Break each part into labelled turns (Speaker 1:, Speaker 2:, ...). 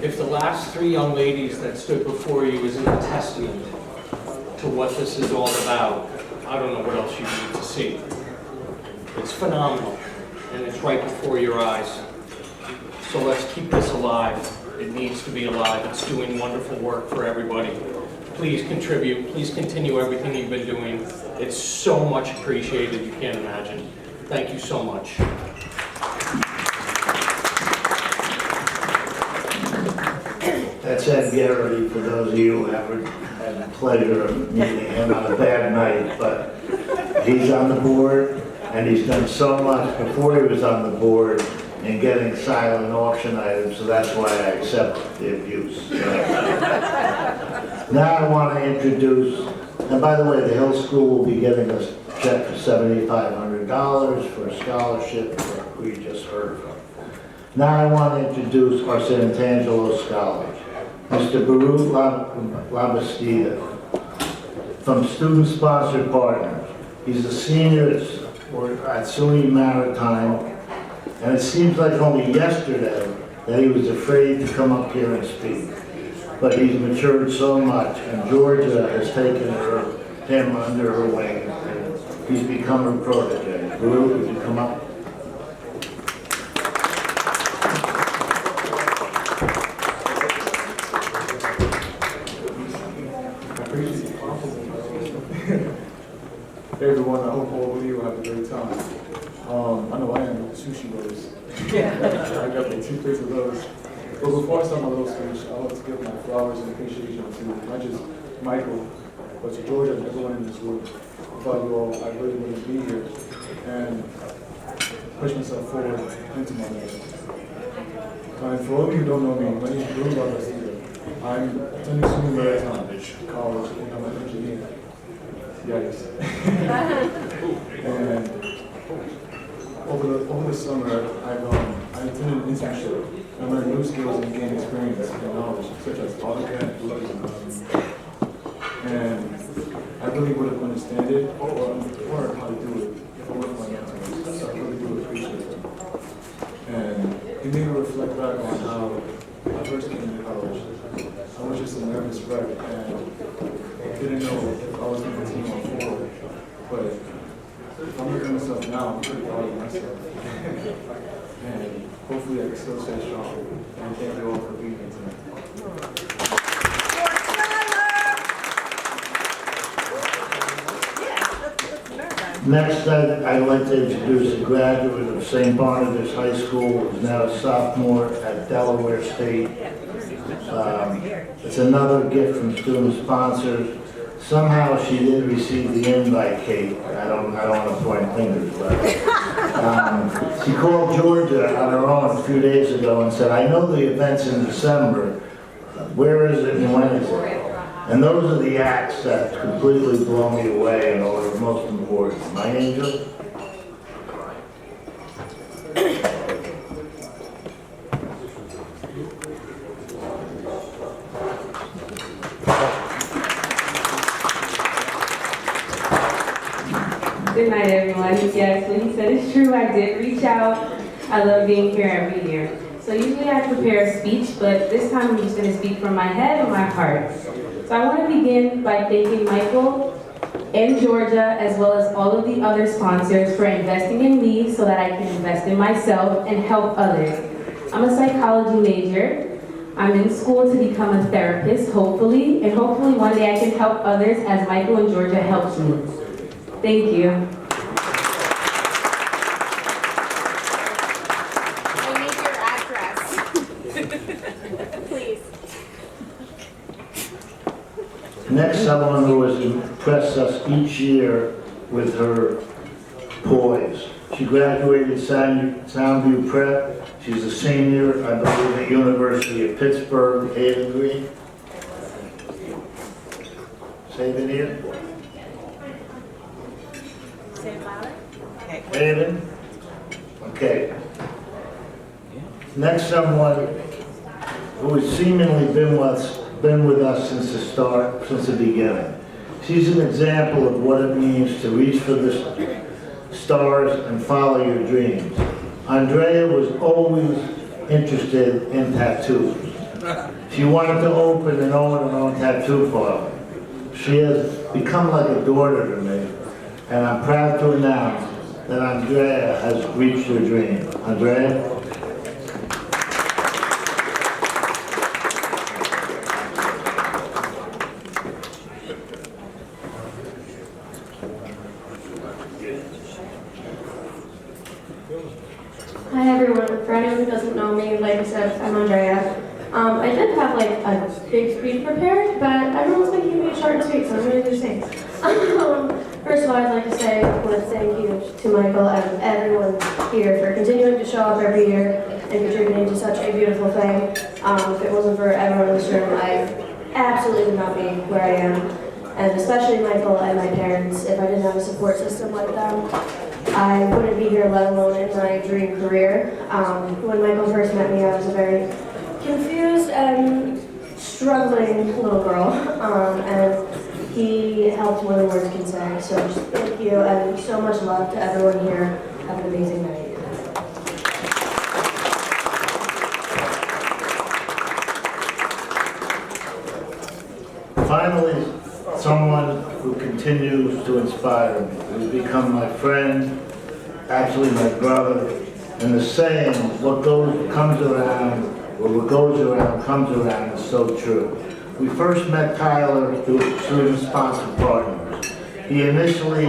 Speaker 1: If the last three young ladies that stood before you isn't a testament to what this is all about, I don't know what else you need to see. It's phenomenal, and it's right before your eyes. So let's keep this alive. It needs to be alive. It's doing wonderful work for everybody. Please contribute. Please continue everything you've been doing. It's so much appreciated, you can't imagine. Thank you so much.
Speaker 2: That's Ed Garrity, for those of you who haven't had the pleasure of meeting him on a bad night, but he's on the board, and he's done so much before he was on the board in getting silent auction items, so that's why I accept the abuse. Now I want to introduce, and by the way, the Hill School will be getting us a check for $7,500 for a scholarship that we just heard from. Now I want to introduce our Sant'Angelo scholars. Mr. Baruch Labastida, from Student-Sponsored Partners. He's a senior at SUNY Maritime, and it seems like only yesterday that he was afraid to come up here and speak. But he's matured so much, and Georgia has taken him under her wing, and he's become her protege. Baruch, would you come up?
Speaker 3: Hey everyone, I hope all of you have a great time. I know I am with sushi rolls. I got the 2 plates of those. But before I start my little speech, I want to give my flowers and appreciation to not just Michael, but to Georgia and everyone in this room. Without you all, I really wouldn't be here and push myself forward into my life. And for all of you who don't know me, my name is Baruch Labastida. I'm attending SUNY Maritime College and I'm an engineer. Yikes. And over the summer, I attended an internship. I learned new skills and gained experience and knowledge, such as AutoCAD, and I really would have understood it or how to do it if I wasn't my mentors. So I really do appreciate it. And it made me reflect back on how I first came to college. I was just a nervous wreck and didn't know if I was going to continue on forward. But if I'm looking at myself now, I'm pretty proud of myself. And hopefully I can still stay strong. And thank you all for being here tonight.
Speaker 2: Next, I'd like to introduce a graduate of St. Barnabas High School, who's now a sophomore at Delaware State. It's another gift from student sponsors. Somehow she didn't receive the invite, Kate. I don't want to point fingers, but she called Georgia on her own a few days ago and said, "I know the event's in December. Where is it and when is it?" And those are the acts that completely blow me away and are the most important. My angel.
Speaker 4: Good night, everyone. Yes, what he said is true. I did reach out. I love being here every year. So usually I prepare a speech, but this time I'm just going to speak from my head and my heart. So I want to begin by thanking Michael and Georgia, as well as all of the other sponsors, for investing in me so that I can invest in myself and help others. I'm a psychology major. I'm in school to become a therapist, hopefully, and hopefully one day I can help others as Michael and Georgia helped me. Thank you.
Speaker 5: I need your address. Please.
Speaker 2: Next, someone who has impressed us each year with her poise. She graduated Soundview Prep. She's a senior, I believe, at University of Pittsburgh, Haven Green. Say it here.
Speaker 5: Say it louder. Okay.
Speaker 2: Haven? Okay. Next, someone who has seemingly been with us since the beginning. She's an example of what it means to reach for the stars and follow your dreams. Andrea was always interested in tattoos. She wanted to open and own her own tattoo parlor. She has become like a daughter to me, and I'm proud to announce that Andrea has reached her dream. Andrea?
Speaker 6: Hi everyone, for anyone who doesn't know me, like I said, I'm Andrea. I did have like a big speech prepared, but everyone's going to keep me short and sweet, so I'm going to do the same. First of all, I'd like to say I want to thank you to Michael and everyone here for continuing to show up every year and contributing to such a beautiful thing. If it wasn't for everyone in this room, I absolutely would not be where I am. And especially Michael and my parents, if I didn't have a support system like them, I wouldn't be here, let alone in my dream career. When Michael first met me, I was a very confused and struggling little girl, and he helped more than words can say. So just thank you, and so much love to everyone here. Have an amazing night.
Speaker 2: Finally, someone who continues to inspire me, who's become my friend, actually my brother, and the saying, what comes around, or what goes around comes around is so true. We first met Tyler through student-sponsored partners. He initially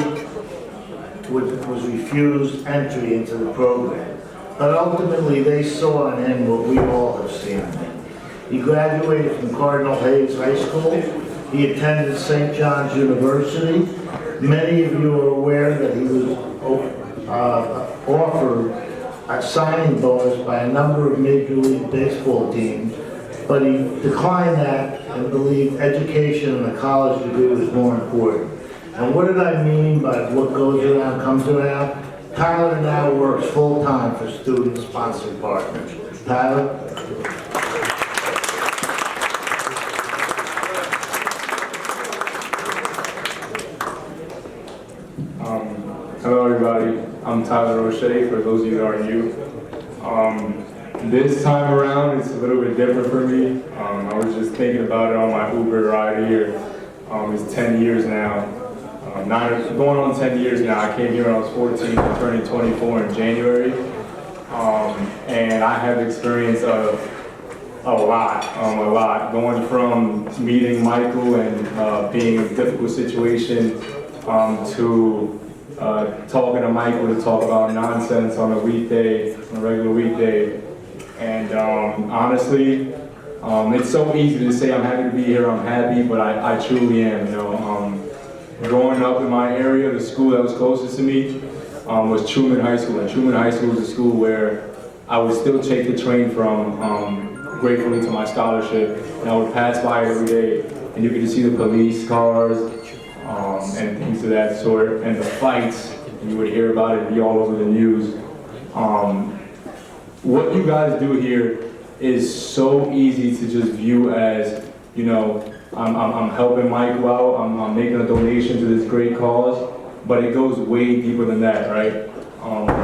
Speaker 2: was refused entry into the program, but ultimately they saw in him what we all have seen in him. He graduated from Cardinal Hayes High School. He attended St. John's University. Many of you are aware that he was offered a signing bonus by a number of Major League Baseball teams, but he declined that and believed education and a college degree was more important. And what did I mean by what goes around comes around? Tyler now works full-time for student-sponsored partners. Tyler?
Speaker 7: Hello everybody, I'm Tyler O'Shea, for those of you that are new. This time around it's a little bit different for me. I was just thinking about it on my Uber ride here. It's 10 years now. Going on 10 years now. I came here when I was 14, I'm turning 24 in January. And I have experience of a lot. Going from meeting Michael and being in a difficult situation to talking to Michael to talk about nonsense on a weekday, on a regular weekday. And honestly, it's so easy to say I'm happy to be here, I'm happy, but I truly am. You know, growing up in my area, the school that was closest to me was Truman High School. And Truman High School was a school where I would still take the train from, gratefully to my scholarship, and I would pass by it every day, and you could just see the police cars, and things of that sort, and the fights, and you would hear about it, be all over the news. What you guys do here is so easy to just view as, you know, I'm helping Michael out, I'm making a donation to this great cause, but it goes way deeper than that, right?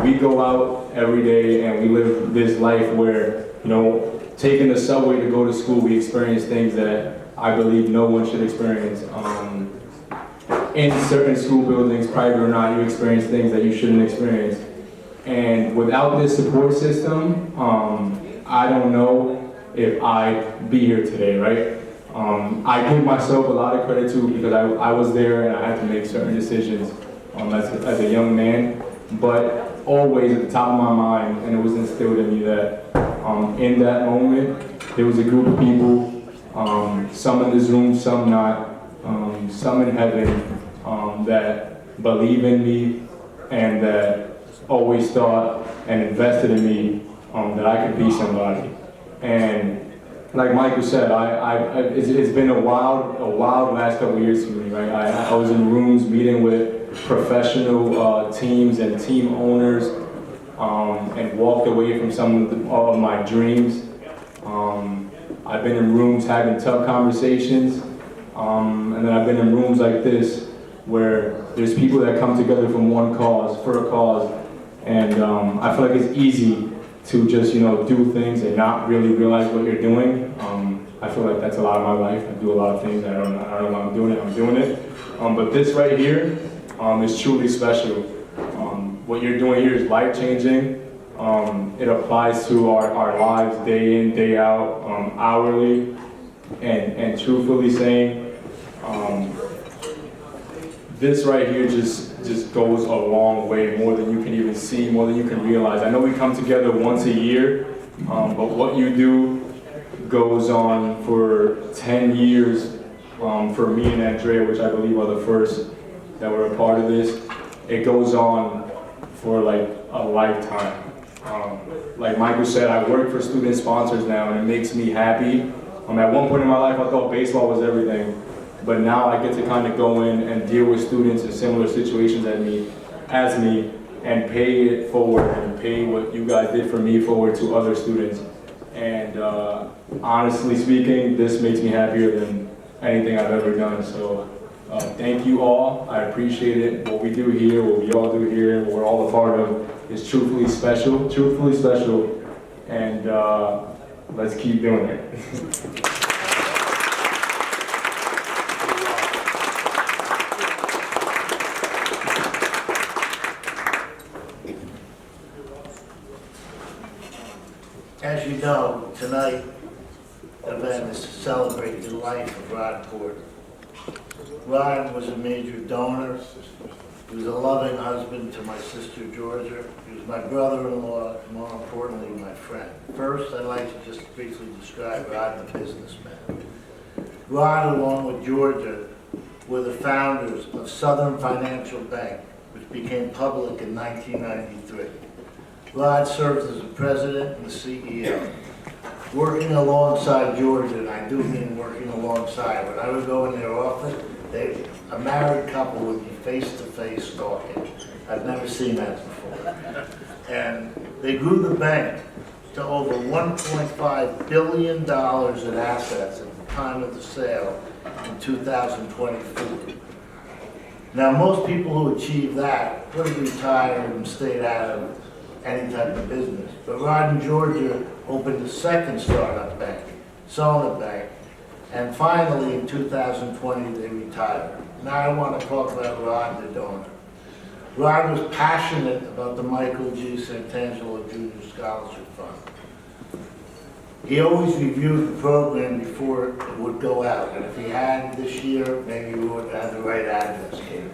Speaker 7: We go out every day and we live this life where, you know, taking the subway to go to school, we experience things that I believe no one should experience. In certain school buildings, private or not, you experience things that you shouldn't experience. And without this support system, I don't know if I'd be here today, right? I give myself a lot of credit too, because I was there and I had to make certain decisions as a young man. But always at the top of my mind, and it was instilled in me that in that moment, there was a group of people, some in this room, some not, some in heaven, that believe in me and that always thought and invested in me that I could be somebody. And like Michael said, it's been a wild last couple of years for me, right? I was in rooms meeting with professional teams and team owners and walked away from some of my dreams. I've been in rooms having tough conversations, and then I've been in rooms like this where there's people that come together from one cause, for a cause, and I feel like it's easy to just, you know, do things and not really realize what you're doing. I feel like that's a lot of my life. I do a lot of things. I don't know why I'm doing it. But this right here is truly special. What you're doing here is life-changing. It applies to our lives day in, day out, hourly, and truthfully saying, this right here just goes a long way, more than you can even see, more than you can realize. I know we come together once a year, but what you do goes on for 10 years for me and Andrea, which I believe are the first that were a part of this. It goes on for like a lifetime. Like Michael said, I work for student sponsors now, and it makes me happy. At one point in my life, I thought baseball was everything, but now I get to kind of go in and deal with students in similar situations as me, and pay it forward and pay what you guys did for me forward to other students. And honestly speaking, this makes me happier than anything I've ever done. So thank you all. I appreciate it. What we do here, what we all do here, what we're all a part of is truthfully special, and let's keep doing it.
Speaker 2: As you know, tonight event is to celebrate the life of Rod Porter. Rod was a major donor. He was a loving husband to my sister Georgia. He was my brother-in-law, and more importantly, my friend. First, I'd like to just briefly describe Rod the businessman. Rod, along with Georgia, were the founders of Southern Financial Bank, which became public in 1993. Rod served as the president and the CEO. Working alongside Georgia, and I do mean working alongside, when I would go in their office, a married couple would be face-to-face talking. I've never seen that before. And they grew the bank to over $1.5 billion in assets at the time of the sale in 2024. Now, most people who achieve that would have retired and stayed out of any type of business. But Rod and Georgia opened a second startup bank, Sona Bank, and finally in 2020 they retired. Now I want to talk about Rod the donor. Rod was passionate about the Michael G. Santangelo Jr. Scholarship Fund. He always reviewed the program before it would go out, and if he had this year, maybe we would have the right address here.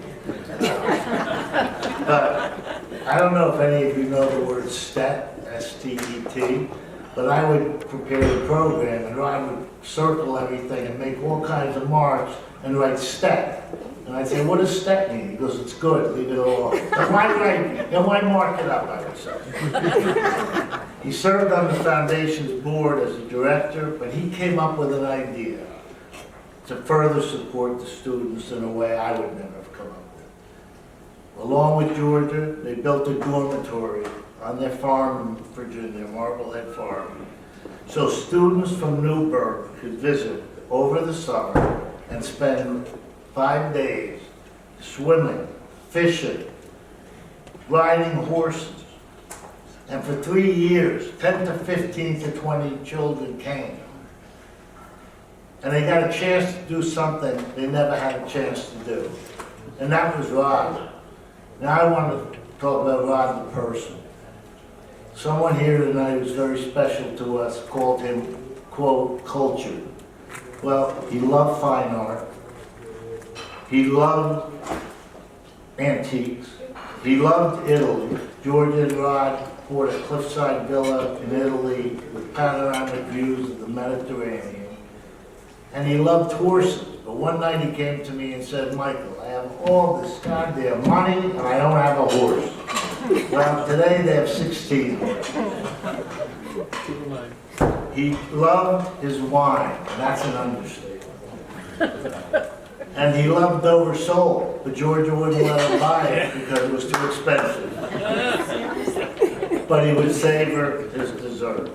Speaker 2: But I don't know if any of you know the word STET, S-T-E-T, but I would prepare the program, and Rod would circle everything and make all kinds of marks and write STET. And I'd say, what does STET mean? He goes, it's good, leave it alone. Then why mark it up by yourself? He served on the foundation's board as a director, but he came up with an idea to further support the students in a way I would never have come up with. Along with Georgia, they built a dormitory on their farm in Virginia, Marblehead Farm, so students from Newburgh could visit over the summer and spend 5 days swimming, fishing, riding horses. And for 3 years, 10 to 15 to 20 children came. And they got a chance to do something they never had a chance to do. And that was Rod. Now I want to talk about Rod the person. Someone here tonight who's very special to us called him, quote, cultured. Well, he loved fine art. He loved antiques. He loved Italy. Georgia and Rod bought a cliffside villa in Italy with panoramic views of the Mediterranean. And he loved horses. But one night he came to me and said, Michael, I have all this goddamn money and I don't have a horse. Well, today they have 16 horses. He loved his wine, and that's an understatement. And he loved Dover sole, but Georgia wouldn't let him buy it because it was too expensive. But he would savor his dessert.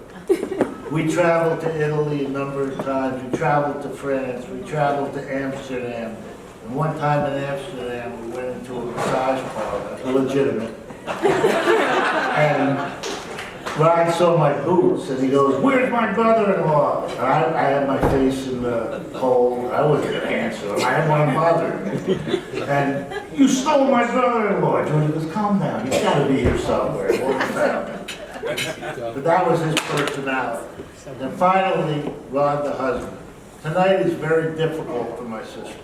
Speaker 2: We traveled to Italy a number of times. We traveled to France. We traveled to Amsterdam. And one time in Amsterdam, we went into a massage parlor, legitimate. And Rod saw my boots and he goes, "Where's my brother-in-law?" And I had my face in the cold. I wasn't gonna answer him. I didn't want to bother him. And "You stole my brother-in-law." Julie goes, "Calm down. He's got to be here somewhere." It wasn't found him. But that was his personality. And finally, Rod, the husband. Tonight is very difficult for my sister.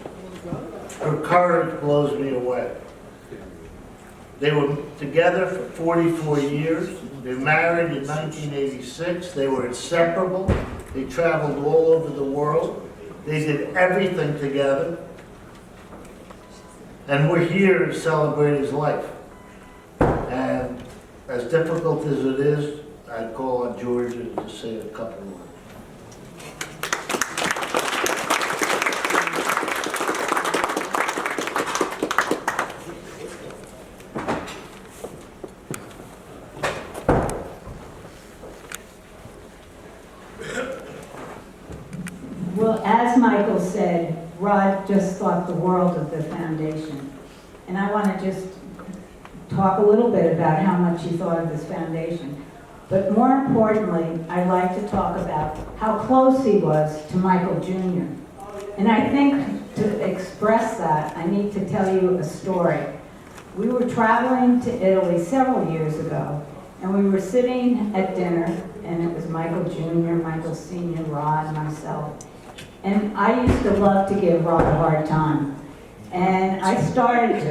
Speaker 2: Her courage blows me away. They were together for 44 years. They married in 1986. They were inseparable. They traveled all over the world. They did everything together. And we're here to celebrate his life. And as difficult as it is, I'd call on Georgia to say a couple of words.
Speaker 8: Well, as Michael said, Rod just thought the world of the foundation. And I want to just talk a little bit about how much he thought of this foundation. But more importantly, I'd like to talk about how close he was to Michael Jr. And I think to express that, I need to tell you a story. We were traveling to Italy several years ago, and we were sitting at dinner, and it was Michael Jr., Michael Sr., Rod, myself. And I used to love to give Rod a hard time. And I started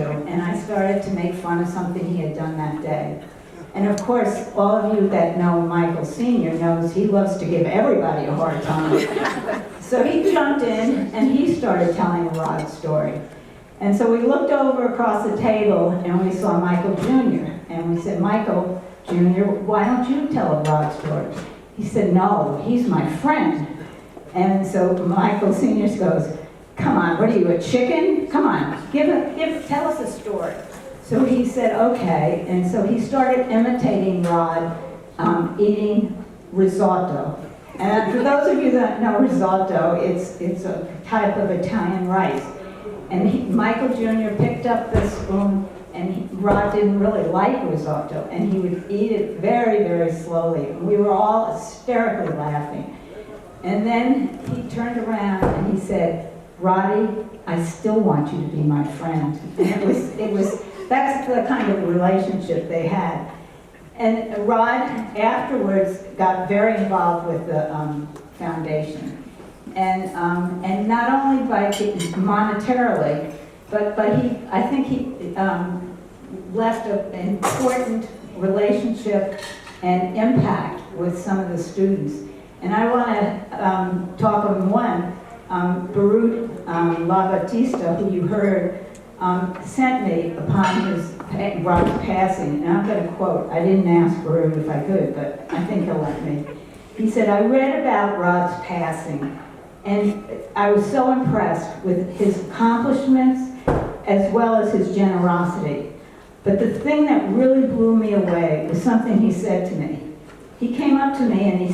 Speaker 8: to make fun of something he had done that day. And of course, all of you that know Michael Sr. knows he loves to give everybody a hard time. So he jumped in and he started telling a Rod story. And so we looked over across the table and we saw Michael Jr. And we said, "Michael Jr., why don't you tell a Rod story?" He said, "No, he's my friend." And so Michael Sr. goes, "Come on, what are you, a chicken? Come on, tell us a story." So he said, "Okay." And so he started imitating Rod eating risotto. And for those of you that know risotto, it's a type of Italian rice. And Michael Jr. picked up the spoon, and Rod didn't really like risotto, and he would eat it very, very slowly. We were all hysterically laughing. And then he turned around and he said, "Roddy, I still want you to be my friend." And that's the kind of relationship they had. And Rod afterwards got very involved with the foundation. And not only by monetarily, but I think he left an important relationship and impact with some of the students. And I want to talk of one, Barut Labatista, who you heard, sent me upon Rod's passing, and I'm going to quote, I didn't ask Barut if I could, but I think he'll let me. He said, "I read about Rod's passing, and I was so impressed with his accomplishments as well as his generosity. But the thing that really blew me away was something he said to me. He came up to me and he